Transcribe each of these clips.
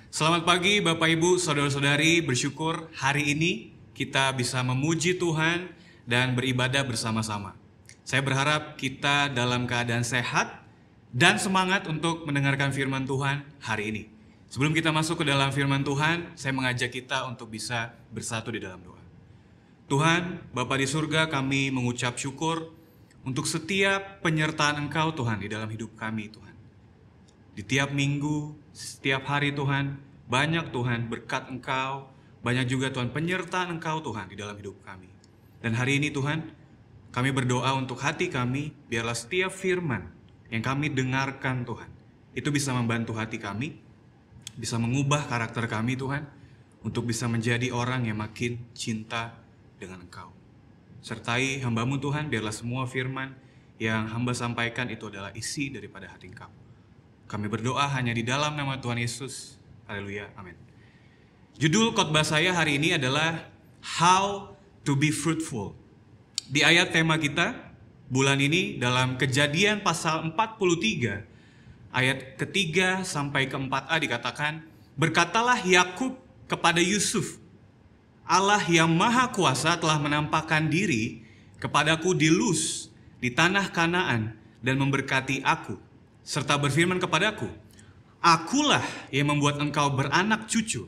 Selamat pagi Bapak Ibu, Saudara-saudari, bersyukur hari ini kita bisa memuji Tuhan dan beribadah bersama-sama. Saya berharap kita dalam keadaan sehat dan semangat untuk mendengarkan firman Tuhan hari ini. Sebelum kita masuk ke dalam firman Tuhan, saya mengajak kita untuk bisa bersatu di dalam doa. Tuhan, Bapa di surga, kami mengucap syukur untuk setiap penyertaan Engkau Tuhan di dalam hidup kami Tuhan. Di tiap minggu, setiap hari Tuhan, banyak Tuhan berkat Engkau, banyak juga Tuhan penyertaan Engkau Tuhan di dalam hidup kami. Dan hari ini Tuhan, kami berdoa untuk hati kami, biarlah setiap firman yang kami dengarkan Tuhan, itu bisa membantu hati kami, bisa mengubah karakter kami Tuhan, untuk bisa menjadi orang yang makin cinta dengan Engkau. Sertai hamba-Mu Tuhan, biarlah semua firman yang hamba sampaikan itu adalah isi daripada hati Engkau. Kami berdoa hanya di dalam nama Tuhan Yesus. Haleluya, amin. Judul khotbah saya hari ini adalah How to be Fruitful. Di ayat tema kita bulan ini dalam Kejadian pasal 43, ayat ketiga sampai ke-4a dikatakan, berkatalah Yakub kepada Yusuf, Allah yang maha kuasa telah menampakkan diri kepadaku di Luz, di tanah Kanaan, dan memberkati aku, serta berfirman kepadaku, akulah yang membuat engkau beranak cucu,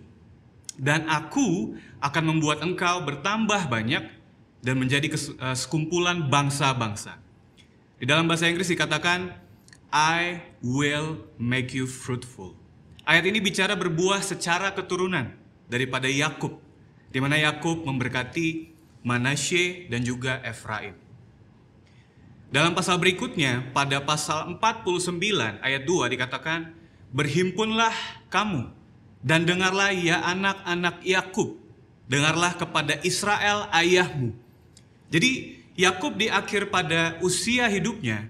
dan aku akan membuat engkau bertambah banyak dan menjadi sekumpulan bangsa-bangsa. Di dalam bahasa Inggris dikatakan, I will make you fruitful. Ayat ini bicara berbuah secara keturunan daripada Yakub, di mana Yakub memberkati Manasye dan juga Efraim. Dalam pasal berikutnya, pada pasal 49 ayat 2 dikatakan, berhimpunlah kamu dan dengarlah ya anak-anak Yakub, dengarlah kepada Israel ayahmu. Jadi Yakub di akhir pada usia hidupnya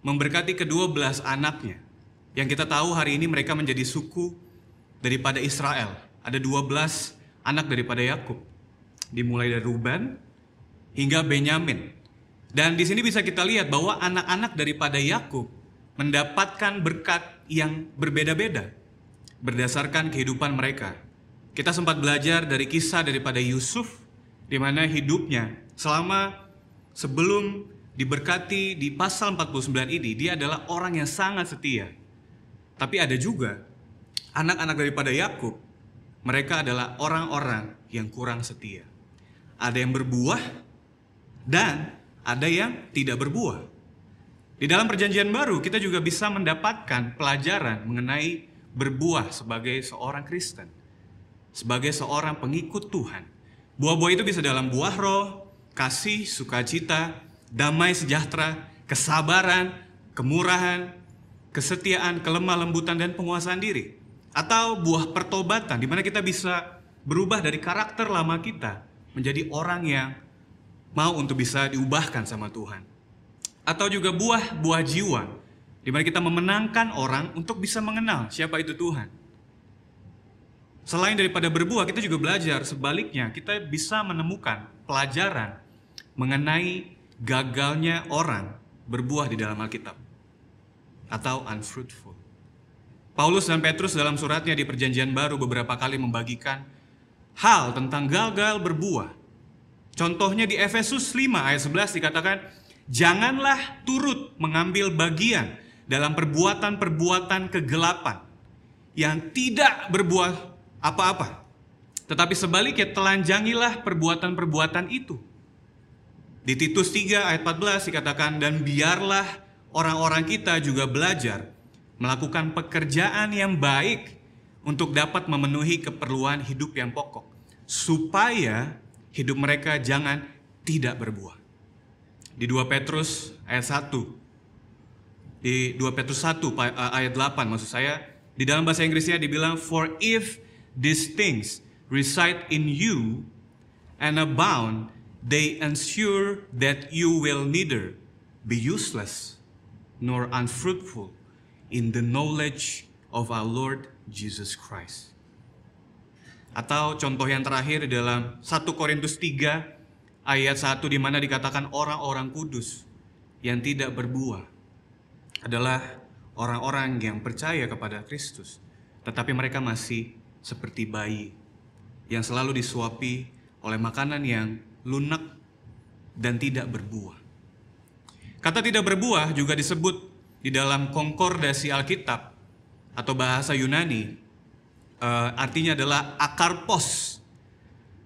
memberkati ke-12 anaknya. Yang kita tahu hari ini mereka menjadi suku daripada Israel. Ada 12 anak daripada Yakub. Dimulai dari Ruben hingga Benyamin. Dan di sini bisa kita lihat bahwa anak-anak daripada Yakub mendapatkan berkat yang berbeda-beda berdasarkan kehidupan mereka. Kita sempat belajar dari kisah daripada Yusuf, di mana hidupnya sebelum diberkati di pasal 49 ini, dia adalah orang yang sangat setia. Tapi ada juga anak-anak daripada Yakub, mereka adalah orang-orang yang kurang setia. Ada yang berbuah dan ada yang tidak berbuah. Di dalam perjanjian baru kita juga bisa mendapatkan pelajaran mengenai berbuah sebagai seorang Kristen, sebagai seorang pengikut Tuhan. Buah-buah itu bisa dalam buah roh, kasih, sukacita, damai sejahtera, kesabaran, kemurahan, kesetiaan, kelemah lembutan, dan penguasaan diri. Atau buah pertobatan, di mana kita bisa berubah dari karakter lama kita menjadi orang yang mau untuk bisa diubahkan sama Tuhan. Atau juga buah jiwa, di mana kita memenangkan orang untuk bisa mengenal siapa itu Tuhan. Selain daripada berbuah, kita juga belajar sebaliknya, kita bisa menemukan pelajaran mengenai gagalnya orang berbuah di dalam Alkitab, atau unfruitful. Paulus dan Petrus dalam suratnya di Perjanjian Baru beberapa kali membagikan hal tentang gagal berbuah. Contohnya di Efesus 5 ayat 11 dikatakan, janganlah turut mengambil bagian dalam perbuatan-perbuatan kegelapan yang tidak berbuah apa-apa. Tetapi sebaliknya telanjangilah perbuatan-perbuatan itu. Di Titus 3 ayat 14 dikatakan, dan biarlah orang-orang kita juga belajar melakukan pekerjaan yang baik untuk dapat memenuhi keperluan hidup yang pokok, supaya hidup mereka jangan tidak berbuah. Di 2 Petrus ayat 1, di 2 Petrus 1 ayat 8 maksud saya, di dalam bahasa Inggrisnya dibilang, for if these things reside in you and abound, they ensure that you will neither be useless nor unfruitful in the knowledge of our Lord Jesus Christ. Atau contoh yang terakhir di dalam 1 Korintus 3 ayat 1, di mana dikatakan orang-orang kudus yang tidak berbuah adalah orang-orang yang percaya kepada Kristus, tetapi mereka masih seperti bayi yang selalu disuapi oleh makanan yang lunak dan tidak berbuah. Kata tidak berbuah juga disebut di dalam konkordasi Alkitab atau bahasa Yunani, artinya adalah akarpos,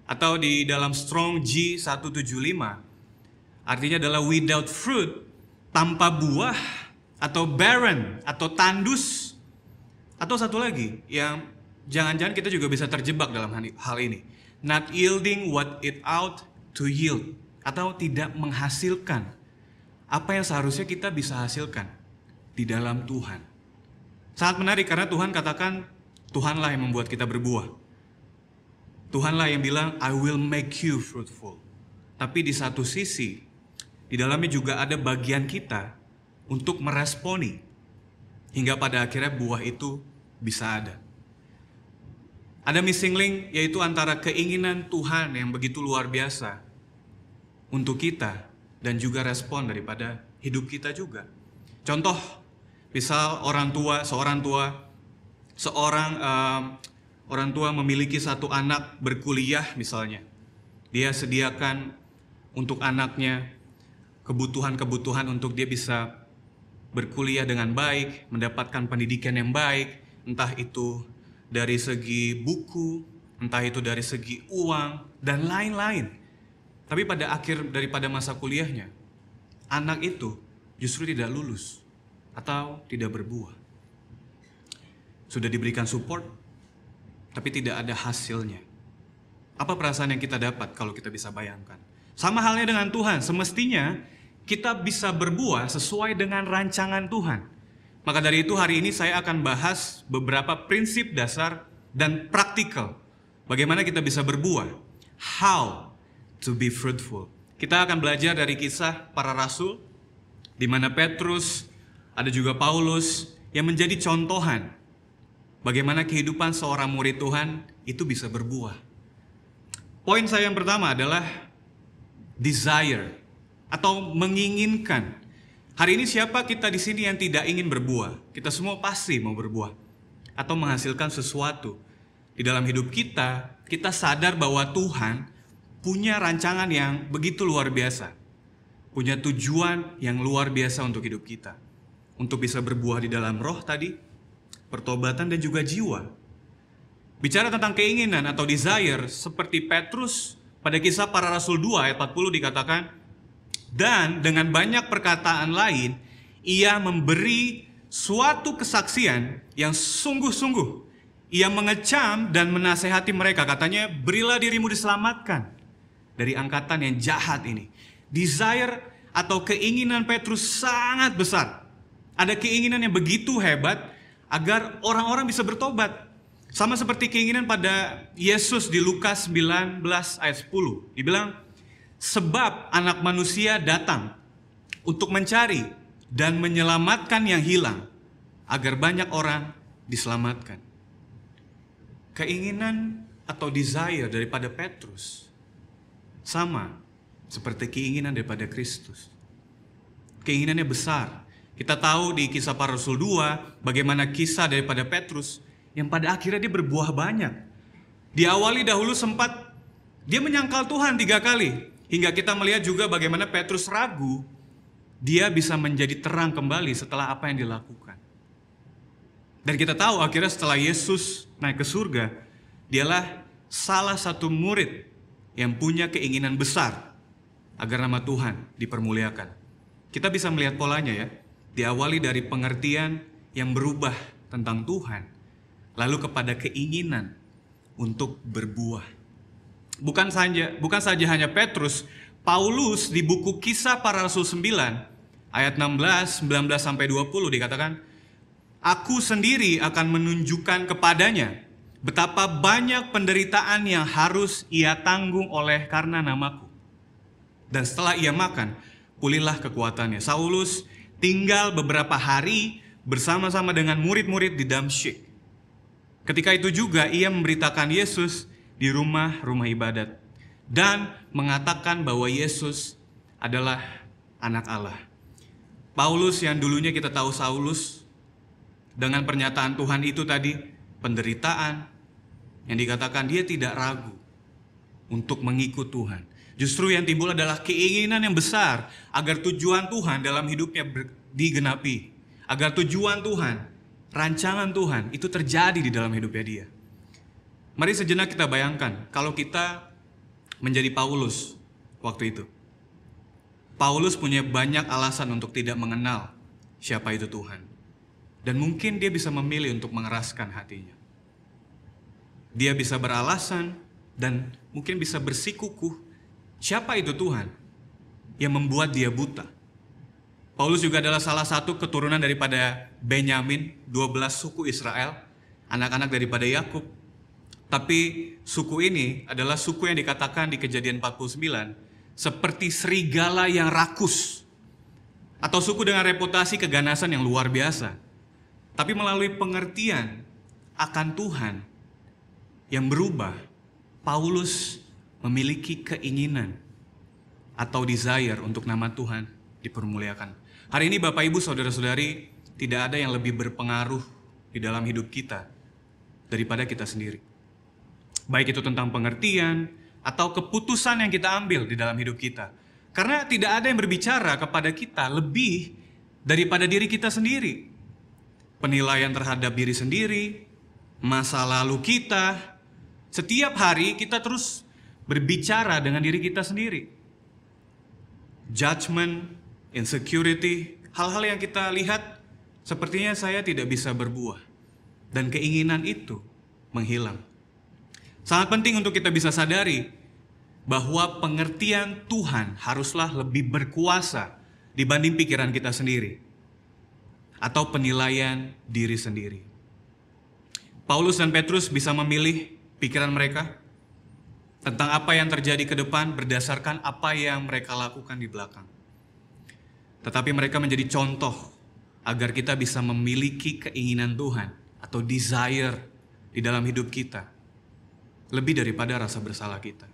atau di dalam Strong G175 artinya adalah without fruit, tanpa buah, atau barren, atau tandus, atau satu lagi yang jangan-jangan kita juga bisa terjebak dalam hal ini, not yielding what it ought to yield, atau tidak menghasilkan apa yang seharusnya kita bisa hasilkan di dalam Tuhan. Sangat menarik karena Tuhan katakan, Tuhanlah yang membuat kita berbuah. Tuhanlah yang bilang, I will make you fruitful. Tapi di satu sisi, di dalamnya juga ada bagian kita untuk meresponi hingga pada akhirnya buah itu bisa ada. Ada missing link, yaitu antara keinginan Tuhan yang begitu luar biasa untuk kita dan juga respon daripada hidup kita juga. Contoh, misal seorang tua memiliki satu anak berkuliah misalnya. Dia sediakan untuk anaknya kebutuhan-kebutuhan untuk dia bisa berkuliah dengan baik, mendapatkan pendidikan yang baik, entah itu dari segi buku, entah itu dari segi uang, dan lain-lain. Tapi pada akhir daripada masa kuliahnya, anak itu justru tidak lulus atau tidak berbuah. Sudah diberikan support, tapi tidak ada hasilnya. Apa perasaan yang kita dapat kalau kita bisa bayangkan? Sama halnya dengan Tuhan, semestinya kita bisa berbuah sesuai dengan rancangan Tuhan. Maka dari itu hari ini saya akan bahas beberapa prinsip dasar dan praktikal. Bagaimana kita bisa berbuah. How to be fruitful. Kita akan belajar dari kisah para rasul, di mana Petrus, ada juga Paulus, yang menjadi contohan bagaimana kehidupan seorang murid Tuhan itu bisa berbuah. Poin saya yang pertama adalah desire atau menginginkan. Hari ini siapa kita di sini yang tidak ingin berbuah? Kita semua pasti mau berbuah atau menghasilkan sesuatu. Di dalam hidup kita, kita sadar bahwa Tuhan punya rancangan yang begitu luar biasa. Punya tujuan yang luar biasa untuk hidup kita. Untuk bisa berbuah di dalam roh tadi, pertobatan dan juga jiwa. Bicara tentang keinginan atau desire, seperti Petrus pada kisah para rasul 2 ayat 40 dikatakan, dan dengan banyak perkataan lain, ia memberi suatu kesaksian yang sungguh-sungguh. Ia mengecam dan menasehati mereka, katanya, berilah dirimu diselamatkan dari angkatan yang jahat ini. Desire atau keinginan Petrus sangat besar. Ada keinginan yang begitu hebat agar orang-orang bisa bertobat. Sama seperti keinginan pada Yesus di Lukas 19 ayat 10. Dibilang, sebab anak manusia datang untuk mencari dan menyelamatkan yang hilang, agar banyak orang diselamatkan. Keinginan atau desire daripada Petrus sama seperti keinginan daripada Kristus. Keinginannya besar. Kita tahu di kisah para rasul 2 bagaimana kisah daripada Petrus yang pada akhirnya dia berbuah banyak. Diawali dahulu sempat dia menyangkal Tuhan 3 kali. Hingga kita melihat juga bagaimana Petrus ragu, dia bisa menjadi terang kembali setelah apa yang dilakukan. Dan kita tahu akhirnya setelah Yesus naik ke surga, dialah salah satu murid yang punya keinginan besar agar nama Tuhan dipermuliakan. Kita bisa melihat polanya ya, diawali dari pengertian yang berubah tentang Tuhan, lalu kepada keinginan untuk berbuah. Bukan saja hanya Petrus, Paulus di buku Kisah Para Rasul 9 ayat 16, 19 sampai 20 dikatakan, aku sendiri akan menunjukkan kepadanya betapa banyak penderitaan yang harus ia tanggung oleh karena namaku. Dan setelah ia makan, pulihlah kekuatannya. Saulus tinggal beberapa hari bersama-sama dengan murid-murid di Damsyik. Ketika itu juga ia memberitakan Yesus di rumah-rumah ibadat dan mengatakan bahwa Yesus adalah anak Allah. Paulus yang dulunya kita tahu Saulus, dengan pernyataan Tuhan itu tadi, penderitaan, Yang dikatakan dia tidak ragu untuk mengikut Tuhan. Justru yang timbul adalah keinginan yang besar agar tujuan Tuhan dalam hidupnya digenapi. Agar tujuan Tuhan, rancangan Tuhan itu terjadi di dalam hidupnya dia. Mari sejenak kita bayangkan kalau kita menjadi Paulus waktu itu. Paulus punya banyak alasan untuk tidak mengenal siapa itu Tuhan. Dan mungkin dia bisa memilih untuk mengeraskan hatinya. Dia bisa beralasan dan mungkin bisa bersikukuh siapa itu Tuhan yang membuat dia buta. Paulus juga adalah salah satu keturunan daripada Benyamin, 12 suku Israel, anak-anak daripada Yakub. Tapi suku ini adalah suku yang dikatakan di Kejadian 49 seperti serigala yang rakus, atau suku dengan reputasi keganasan yang luar biasa. Tapi melalui pengertian akan Tuhan yang berubah, Paulus memiliki keinginan atau desire untuk nama Tuhan dipermuliakan. Hari ini Bapak Ibu Saudara-saudari, tidak ada yang lebih berpengaruh di dalam hidup kita daripada kita sendiri. Baik itu tentang pengertian atau keputusan yang kita ambil di dalam hidup kita. Karena tidak ada yang berbicara kepada kita lebih daripada diri kita sendiri. Penilaian terhadap diri sendiri, masa lalu kita, setiap hari kita terus berbicara dengan diri kita sendiri. Judgment, insecurity, hal-hal yang kita lihat sepertinya saya tidak bisa berbuah. Dan keinginan itu menghilang. Sangat penting untuk kita bisa sadari bahwa pengertian Tuhan haruslah lebih berkuasa dibanding pikiran kita sendiri. Atau penilaian diri sendiri. Paulus dan Petrus bisa memilih pikiran mereka tentang apa yang terjadi ke depan berdasarkan apa yang mereka lakukan di belakang. Tetapi mereka menjadi contoh agar kita bisa memiliki keinginan Tuhan atau desire di dalam hidup kita lebih daripada rasa bersalah kita.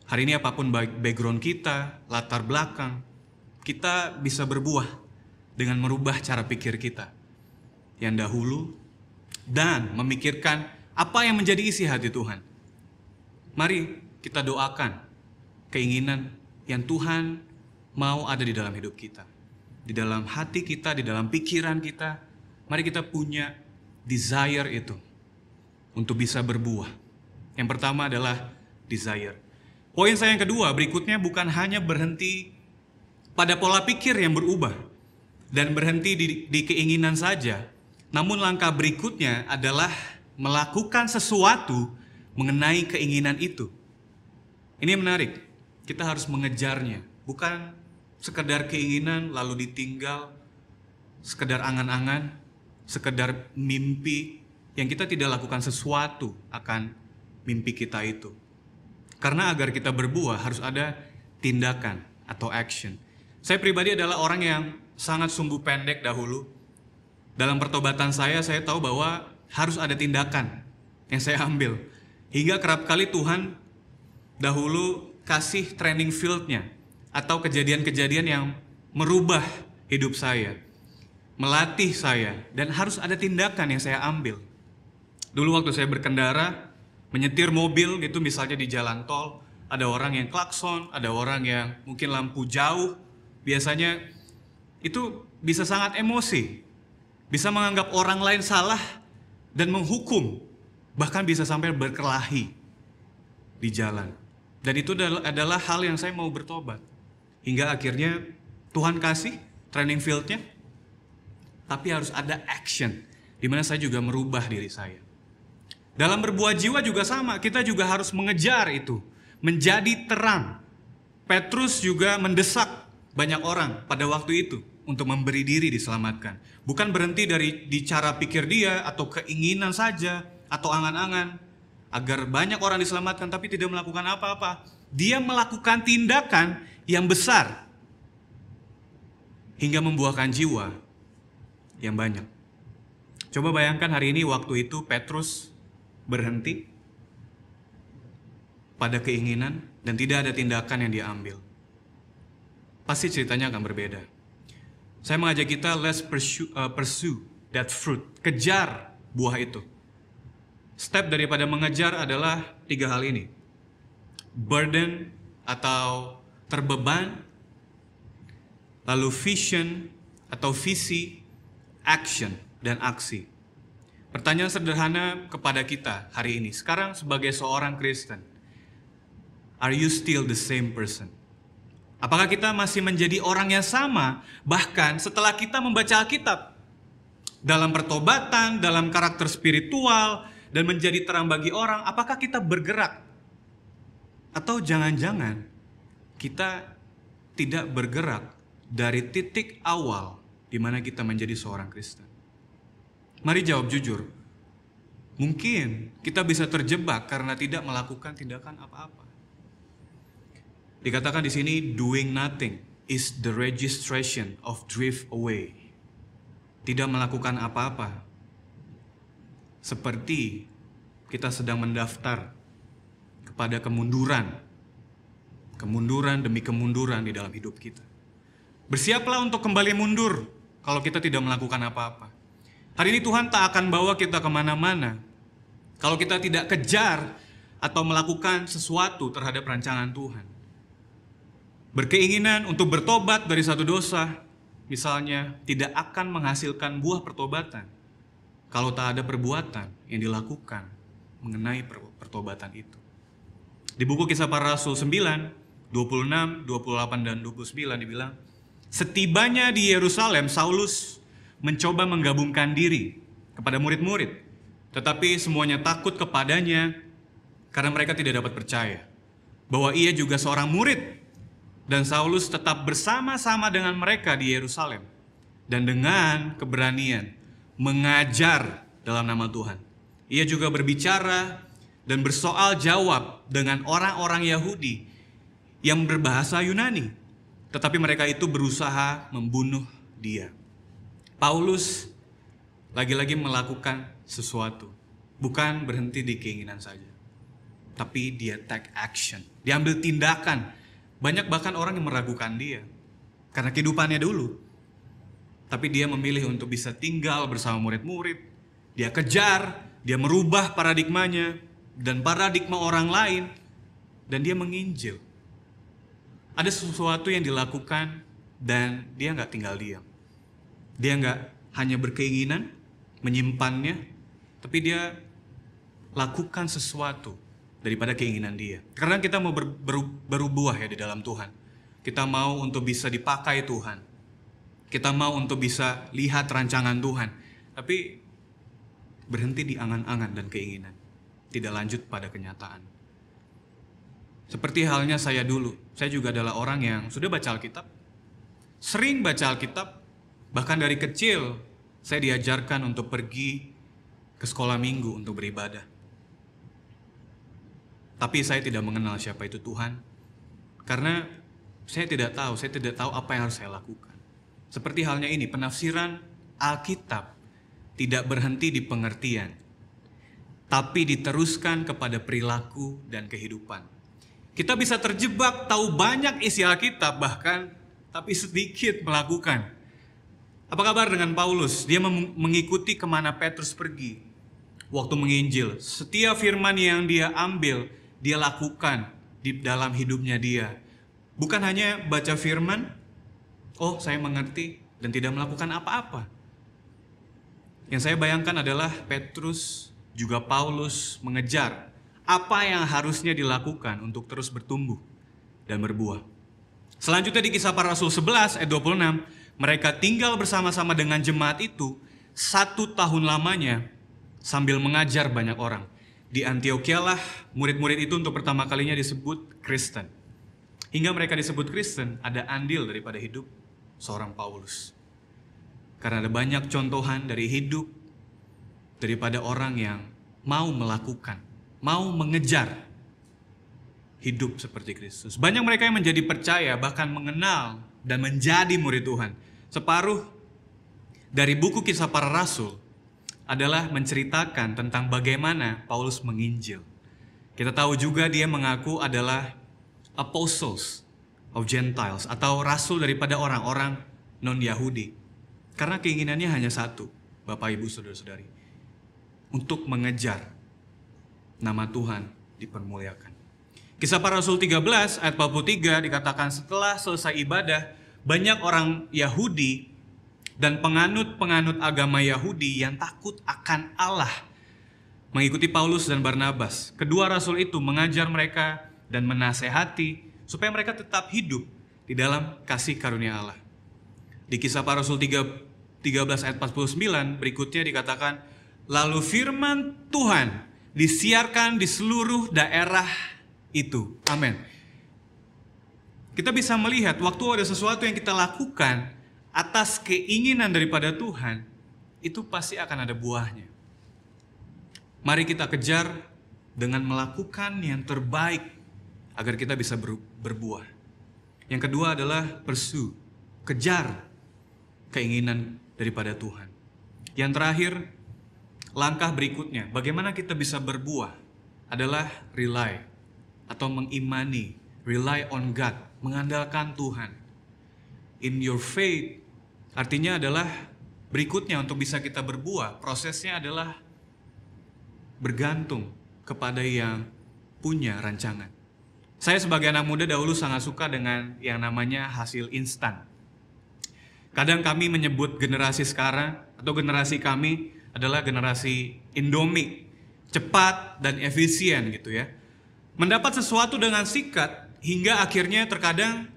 Hari ini apapun background kita, latar belakang, kita bisa berbuah dengan merubah cara pikir kita yang dahulu dan memikirkan apa yang menjadi isi hati Tuhan. Mari kita doakan keinginan yang Tuhan mau ada di dalam hidup kita. Di dalam hati kita, di dalam pikiran kita. Mari kita punya desire itu untuk bisa berbuah. Yang pertama adalah desire. Poin saya yang kedua berikutnya bukan hanya berhenti pada pola pikir yang berubah dan berhenti di keinginan saja. Namun langkah berikutnya adalah melakukan sesuatu mengenai keinginan itu. Ini menarik, kita harus mengejarnya. Bukan sekedar keinginan lalu ditinggal, sekedar angan-angan, sekedar mimpi, yang kita tidak lakukan sesuatu akan mimpi kita itu. Karena agar kita berbuah harus ada tindakan atau action. Saya pribadi adalah orang yang sangat sumbu pendek dahulu. Dalam pertobatan saya tahu bahwa harus ada tindakan yang saya ambil. Hingga kerap kali Tuhan dahulu kasih training field-nya atau kejadian-kejadian yang merubah hidup saya, melatih saya, dan harus ada tindakan yang saya ambil. Dulu waktu saya berkendara, menyetir mobil gitu misalnya di jalan tol, ada orang yang klakson, ada orang yang mungkin lampu jauh, biasanya itu bisa sangat emosi, bisa menganggap orang lain salah dan menghukum, bahkan bisa sampai berkelahi di jalan. Dan itu adalah hal yang saya mau bertobat. Hingga akhirnya Tuhan kasih training field-nya, tapi harus ada action, di mana saya juga merubah diri saya. Dalam berbuah jiwa juga sama, kita juga harus mengejar itu, menjadi terang. Petrus juga mendesak banyak orang pada waktu itu untuk memberi diri diselamatkan. Bukan berhenti di cara pikir dia atau keinginan saja atau angan-angan agar banyak orang diselamatkan tapi tidak melakukan apa-apa. Dia melakukan tindakan yang besar hingga membuahkan jiwa yang banyak. Coba bayangkan hari ini waktu itu Petrus berhenti pada keinginan dan tidak ada tindakan yang dia ambil. Pasti ceritanya akan berbeda. Saya mengajak kita, let's pursue that fruit. Kejar buah itu. Step daripada mengejar adalah 3 hal ini. Burden atau terbeban, lalu vision atau visi, action dan aksi. Pertanyaan sederhana kepada kita hari ini, sekarang sebagai seorang Kristen, are you still the same person? Apakah kita masih menjadi orang yang sama bahkan setelah kita membaca Alkitab? Dalam pertobatan, dalam karakter spiritual, dan menjadi terang bagi orang, apakah kita bergerak? Atau jangan-jangan kita tidak bergerak dari titik awal di mana kita menjadi seorang Kristen? Mari jawab jujur. Mungkin kita bisa terjebak karena tidak melakukan tindakan apa-apa. Dikatakan di sini, doing nothing is the registration of drift away. Tidak melakukan apa-apa, seperti kita sedang mendaftar kepada kemunduran demi kemunduran di dalam hidup kita. Bersiaplah untuk kembali mundur kalau kita tidak melakukan apa-apa. Hari ini Tuhan tak akan bawa kita kemana-mana kalau kita tidak kejar atau melakukan sesuatu terhadap rancangan Tuhan. Berkeinginan untuk bertobat dari satu dosa, misalnya, tidak akan menghasilkan buah pertobatan kalau tak ada perbuatan yang dilakukan mengenai pertobatan itu. Di buku Kisah Para Rasul 9, 26, 28, dan 29 dibilang, setibanya di Yerusalem, Saulus mencoba menggabungkan diri kepada murid-murid, tetapi semuanya takut kepadanya karena mereka tidak dapat percaya bahwa ia juga seorang murid. Dan Saulus tetap bersama-sama dengan mereka di Yerusalem dan dengan keberanian mengajar dalam nama Tuhan. Ia juga berbicara dan bersoal jawab dengan orang-orang Yahudi yang berbahasa Yunani, tetapi mereka itu berusaha membunuh dia. Paulus lagi-lagi melakukan sesuatu, bukan berhenti di keinginan saja, tapi dia take action, dia ambil tindakan. Banyak bahkan orang yang meragukan dia karena kehidupannya dulu. Tapi dia memilih untuk bisa tinggal bersama murid-murid. Dia kejar, dia merubah paradigmanya dan paradigma orang lain. Dan dia menginjil. Ada sesuatu yang dilakukan dan dia nggak tinggal diam. Dia nggak hanya berkeinginan, menyimpannya, tapi dia lakukan sesuatu daripada keinginan dia. Karena kita mau berubah ya di dalam Tuhan. Kita mau untuk bisa dipakai Tuhan. Kita mau untuk bisa lihat rancangan Tuhan. Tapi berhenti di angan-angan dan keinginan. Tidak lanjut pada kenyataan. Seperti halnya saya dulu. Saya juga adalah orang yang sudah baca Alkitab. Sering baca Alkitab. Bahkan dari kecil saya diajarkan untuk pergi ke sekolah minggu untuk beribadah. Tapi saya tidak mengenal siapa itu Tuhan. Karena saya tidak tahu apa yang harus saya lakukan. Seperti halnya ini, penafsiran Alkitab tidak berhenti di pengertian, tapi diteruskan kepada perilaku dan kehidupan. Kita bisa terjebak tahu banyak isi Alkitab bahkan, tapi sedikit melakukan. Apa kabar dengan Paulus? Dia mengikuti kemana Petrus pergi waktu menginjil. Setiap firman yang dia ambil, dia lakukan di dalam hidupnya dia. Bukan hanya baca firman, oh saya mengerti dan tidak melakukan apa-apa. Yang saya bayangkan adalah Petrus juga Paulus mengejar apa yang harusnya dilakukan untuk terus bertumbuh dan berbuah. Selanjutnya di Kisah Para Rasul 11 ayat 26, mereka tinggal bersama-sama dengan jemaat itu 1 tahun lamanya sambil mengajar banyak orang. Di Antiokhia lah murid-murid itu untuk pertama kalinya disebut Kristen. Hingga mereka disebut Kristen, ada andil daripada hidup seorang Paulus. Karena ada banyak contohan dari hidup daripada orang yang mau melakukan, mau mengejar hidup seperti Kristus. Banyak mereka yang menjadi percaya, bahkan mengenal dan menjadi murid Tuhan. Separuh dari buku Kisah Para Rasul adalah menceritakan tentang bagaimana Paulus menginjil. Kita tahu juga dia mengaku adalah apostles of Gentiles atau rasul daripada orang-orang non-Yahudi. Karena keinginannya hanya satu, Bapak Ibu Saudara-saudari, untuk mengejar nama Tuhan dipermuliakan. Kisah Para Rasul 13 ayat 43 dikatakan setelah selesai ibadah, banyak orang Yahudi dan penganut-penganut agama Yahudi yang takut akan Allah mengikuti Paulus dan Barnabas. Kedua rasul itu mengajar mereka dan menasehati supaya mereka tetap hidup di dalam kasih karunia Allah. Di Kisah Para Rasul 13 ayat 49 berikutnya dikatakan, lalu firman Tuhan disiarkan di seluruh daerah itu. Amin. Kita bisa melihat waktu ada sesuatu yang kita lakukan atas keinginan daripada Tuhan, itu pasti akan ada buahnya. Mari kita kejar dengan melakukan yang terbaik agar kita bisa berbuah. Yang kedua adalah pursue, kejar keinginan daripada Tuhan. Yang terakhir, langkah berikutnya, bagaimana kita bisa berbuah adalah rely atau mengimani, rely on God, mengandalkan Tuhan. In your faith artinya adalah berikutnya untuk bisa kita berbuah, prosesnya adalah bergantung kepada yang punya rancangan. Saya sebagai anak muda dahulu sangat suka dengan yang namanya hasil instan. Kadang kami menyebut generasi sekarang atau generasi kami adalah generasi Indomie, cepat dan efisien gitu ya. Mendapat sesuatu dengan sikat hingga akhirnya terkadang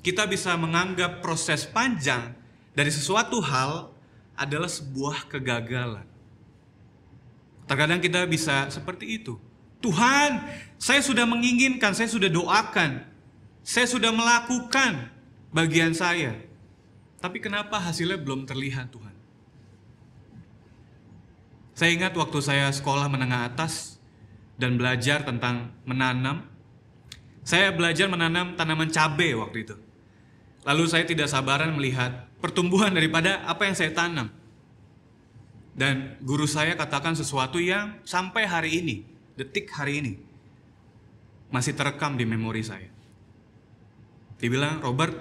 kita bisa menganggap proses panjang dari sesuatu hal adalah sebuah kegagalan. Terkadang kita bisa seperti itu. Tuhan, saya sudah menginginkan, saya sudah doakan, saya sudah melakukan bagian saya. Tapi kenapa hasilnya belum terlihat Tuhan? Saya ingat waktu saya sekolah menengah atas dan belajar tentang menanam. Saya belajar menanam tanaman cabai waktu itu. Lalu saya tidak sabaran melihat pertumbuhan daripada apa yang saya tanam. Dan guru saya katakan sesuatu yang sampai hari ini, detik hari ini, masih terekam di memori saya. Dia bilang, Robert,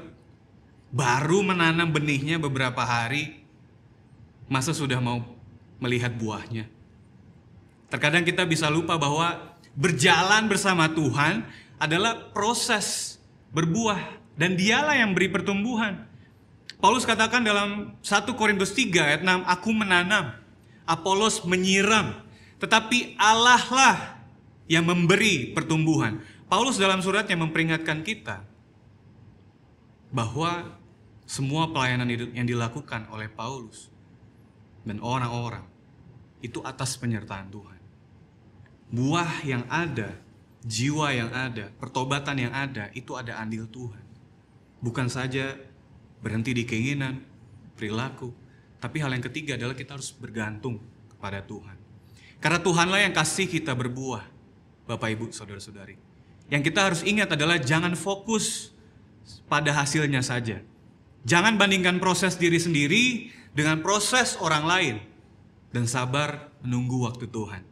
baru menanam benihnya beberapa hari, masa sudah mau melihat buahnya? Terkadang kita bisa lupa bahwa berjalan bersama Tuhan adalah proses berbuah, dan dialah yang beri pertumbuhan. Paulus katakan dalam 1 Korintus 3 ayat 6, aku menanam, Apolos menyiram, tetapi Allah lah yang memberi pertumbuhan. Paulus dalam suratnya memperingatkan kita bahwa semua pelayanan yang dilakukan oleh Paulus dan orang-orang itu atas penyertaan Tuhan. Buah yang ada, jiwa yang ada, pertobatan yang ada, itu ada andil Tuhan. Bukan saja berhenti di keinginan, perilaku, tapi hal yang ketiga adalah kita harus bergantung kepada Tuhan. Karena Tuhanlah yang kasih kita berbuah, Bapak Ibu, Saudara-saudari. Yang kita harus ingat adalah jangan fokus pada hasilnya saja. Jangan bandingkan proses diri sendiri dengan proses orang lain. Dan sabar menunggu waktu Tuhan.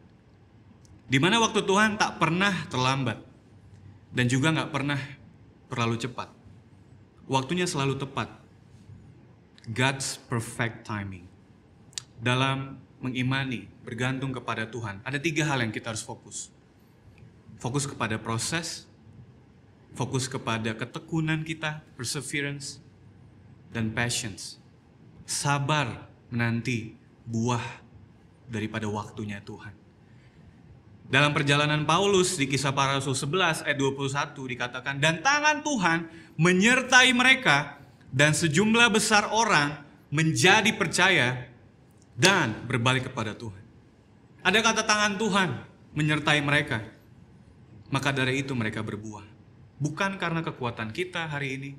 Di mana waktu Tuhan tak pernah terlambat. Dan juga gak pernah terlalu cepat. Waktunya selalu tepat. God's perfect timing. Dalam mengimani, bergantung kepada Tuhan, ada 3 hal yang kita harus fokus. Fokus kepada proses, fokus kepada ketekunan kita, perseverance, dan patience. Sabar menanti buah daripada waktunya Tuhan. Dalam perjalanan Paulus di Kisah Para Rasul 11 ayat 21 dikatakan, dan tangan Tuhan menyertai mereka, dan sejumlah besar orang menjadi percaya dan berbalik kepada Tuhan. Ada kata tangan Tuhan menyertai mereka. Maka dari itu mereka berbuah. Bukan karena kekuatan kita hari ini.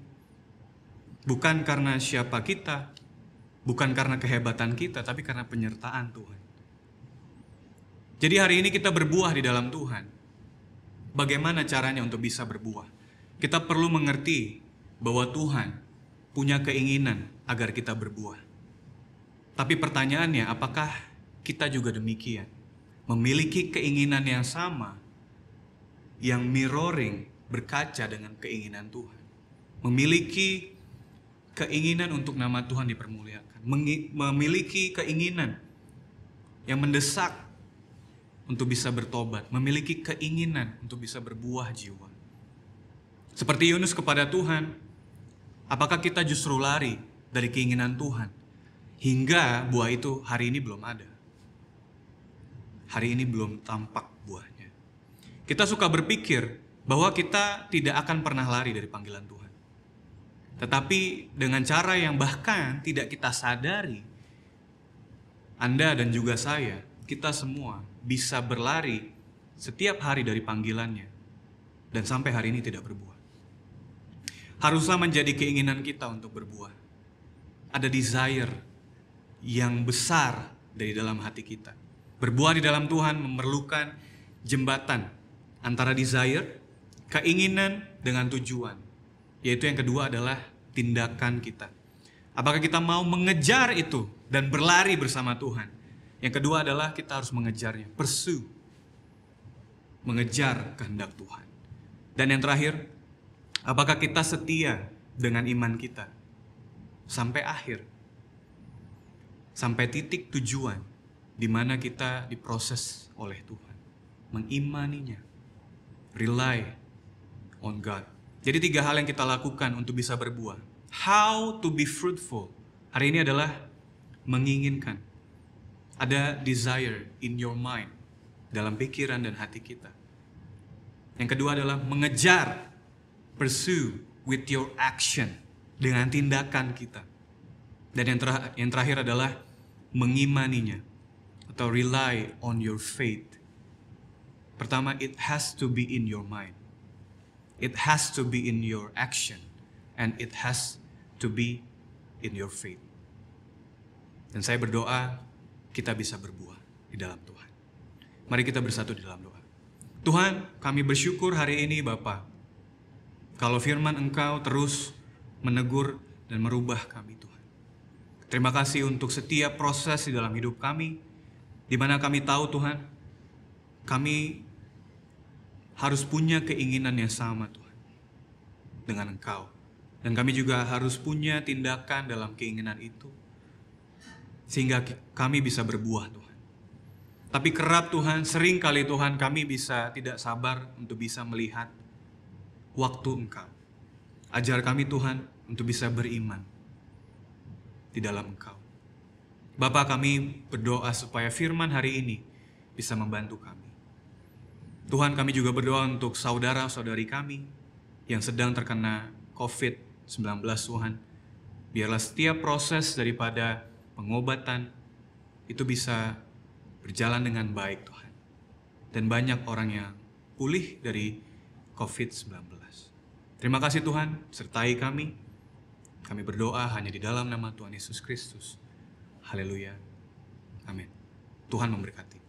Bukan karena siapa kita. Bukan karena kehebatan kita, tapi karena penyertaan Tuhan. Jadi hari ini kita berbuah di dalam Tuhan. Bagaimana caranya untuk bisa berbuah? Kita perlu mengerti bahwa Tuhan punya keinginan agar kita berbuah. Tapi pertanyaannya, apakah kita juga demikian? Memiliki keinginan yang sama, yang mirroring, berkaca dengan keinginan Tuhan. Memiliki keinginan untuk nama Tuhan dipermuliakan. Memiliki keinginan yang mendesak untuk bisa bertobat, memiliki keinginan untuk bisa berbuah jiwa. Seperti Yunus kepada Tuhan, apakah kita justru lari dari keinginan Tuhan hingga buah itu hari ini belum ada? Hari ini belum tampak buahnya. Kita suka berpikir bahwa kita tidak akan pernah lari dari panggilan Tuhan. Tetapi dengan cara yang bahkan tidak kita sadari, Anda dan juga saya, kita semua bisa berlari setiap hari dari panggilannya dan sampai hari ini tidak berbuah. Haruslah menjadi keinginan kita untuk berbuah. Ada desire yang besar dari dalam hati kita. Berbuah di dalam Tuhan memerlukan jembatan antara desire, keinginan dengan tujuan. Yaitu yang kedua adalah tindakan kita. Apakah kita mau mengejar itu dan berlari bersama Tuhan? Yang kedua adalah kita harus mengejarnya, pursue. Mengejar kehendak Tuhan. Dan yang terakhir, apakah kita setia dengan iman kita sampai akhir? Sampai titik tujuan di mana kita diproses oleh Tuhan. Mengimaninya. Rely on God. Jadi 3 hal yang kita lakukan untuk bisa berbuah. How to be fruitful. Hari ini adalah menginginkan. Ada desire in your mind. Dalam pikiran dan hati kita. Yang kedua adalah mengejar. Pursue with your action. Dengan tindakan kita. Dan yang terakhir adalah mengimaninya. Atau rely on your faith. Pertama, it has to be in your mind. It has to be in your action. And it has to be in your faith. Dan saya berdoa kita bisa berbuah di dalam Tuhan. Mari kita bersatu di dalam doa. Tuhan, kami bersyukur hari ini Bapa. Kalau firman Engkau terus menegur dan merubah kami Tuhan. Terima kasih untuk setiap proses di dalam hidup kami. Di mana kami tahu Tuhan, kami harus punya keinginan yang sama Tuhan dengan Engkau. Dan kami juga harus punya tindakan dalam keinginan itu. Sehingga kami bisa berbuah Tuhan. Tapi kerap Tuhan, sering kali Tuhan kami bisa tidak sabar untuk bisa melihat waktu Engkau. Ajar kami Tuhan untuk bisa beriman di dalam Engkau. Bapa, kami berdoa supaya firman hari ini bisa membantu kami. Tuhan, kami juga berdoa untuk saudara-saudari kami yang sedang terkena COVID-19 Tuhan. Biarlah setiap proses daripada pengobatan itu bisa berjalan dengan baik Tuhan. Dan banyak orang yang pulih dari COVID-19. Terima kasih Tuhan, sertai kami. Kami berdoa hanya di dalam nama Tuhan Yesus Kristus. Haleluya. Amin. Tuhan memberkati.